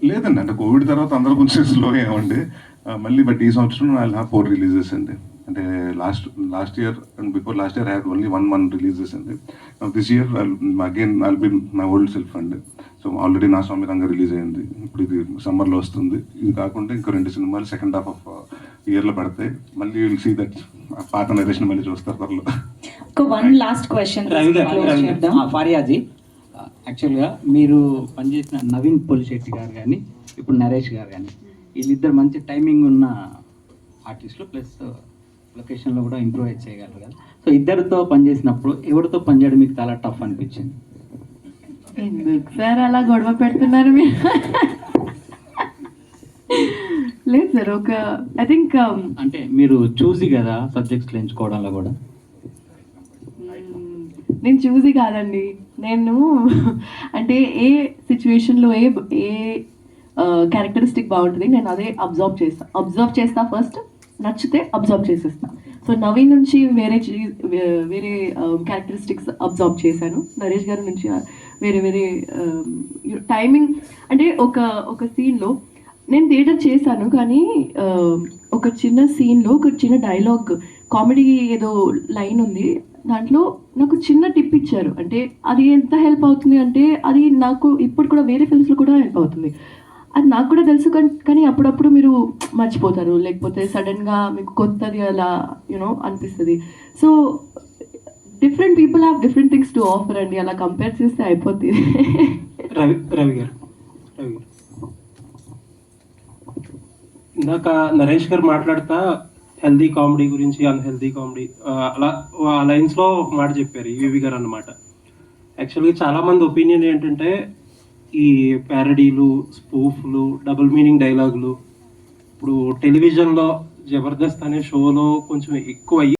లేదండి, అంటే కోవిడ్ తర్వాత అందరూ కొంచెం స్లో అయ్యామండి. మళ్ళీ బట్ ఈ సంవత్సరం ఐ హ్యావ్ 4 రిలీజెస్ అండి. అంటే last year and before last year I had only 1 releases అండి. This year again I'll be my old self అండి. సో ఆల్రెడీ నా స్వామి రంగ రిలీజ్ అయింది, ఇప్పుడు ఇది సమ్మర్లో వస్తుంది. ఇది కాకుండా ఇంకో 2 సినిమాలు సెకండ్ హాఫ్ ఆఫ్ ఇయర్లో పడతాయి. మళ్ళీ విల్ సీ దట్ పాత నరేషన్ మళ్ళీ చూస్తారు త్వరలో. వన్ లాస్ట్ క్వశ్చన్ ఫారియాజీ, యాక్చువల్గా మీరు పనిచేసిన నవీన్ పోలిశెట్టి గారు కానీ ఇప్పుడు నరేష్ గారు కానీ వీళ్ళిద్దరు మంచి టైమింగ్ ఉన్న ఆర్టిస్టులు, ప్లస్ లొకేషన్లో కూడా ఇంప్రూవైజ్ చేయగలరు కదా. సో ఇద్దరితో పనిచేసినప్పుడు ఎవరితో పనిచేయడం మీకు చాలా టఫ్ అనిపించింది? ఎందుకు సార్ అలా గొడవ పెడుతున్నారు మీరు? లేదు సార్, ఒక ఐ థింక్ అంటే మీరు చూసి కదా సబ్జెక్ట్స్లో ఎంచుకోవడంలో కూడా. నేను చూసి కాదండి, నేను అంటే ఏ సిచ్యువేషన్లో ఏ క్యారెక్టరిస్టిక్ బాగుంటుంది నేను అదే అబ్జర్వ్ చేస్తా ఫస్ట్, నచ్చితే అబ్జర్వ్ చేసేస్తా. సో నవీన్ నుంచి వేరే క్యారెక్టరిస్టిక్స్ అబ్జర్వ్ చేశాను, నరేష్ గారి నుంచి వేరే టైమింగ్. అంటే ఒక సీన్లో నేను థియేటర్ చేశాను, కానీ ఒక చిన్న సీన్లో ఒక చిన్న డైలాగ్ కామెడీ ఏదో లైన్ ఉంది, దాంట్లో నాకు చిన్న టిప్ ఇచ్చారు. అంటే అది ఎంత హెల్ప్ అవుతుంది అంటే అది నాకు ఇప్పుడు కూడా వేరే ఫిల్మ్స్లో కూడా హెల్ప్ అవుతుంది. అది నాకు కూడా తెలుసు, కానీ అప్పుడప్పుడు మీరు మర్చిపోతారు, లేకపోతే సడన్గా మీకు కొత్తది అలా అనిపిస్తుంది. So different people have different things to offer అండి, అలా కంపేర్ చేస్తే అయిపోతుంది. రవి గారు ఇందాక నరేష్ గారు మాట్లాడుతా హెల్దీ కామెడీ గురించి, అన్హెల్దీ కామెడీ అలా ఆ లైన్స్లో ఒక మాట చెప్పారు ఈవి గారు అన్నమాట. యాక్చువల్గా చాలామంది ఒపీనియన్ ఏంటంటే ఈ ప్యారడీలు, స్పూఫ్లు, డబుల్ మీనింగ్ డైలాగులు ఇప్పుడు టెలివిజన్లో జబర్దస్త్ అనే షోలో కొంచెం ఎక్కువ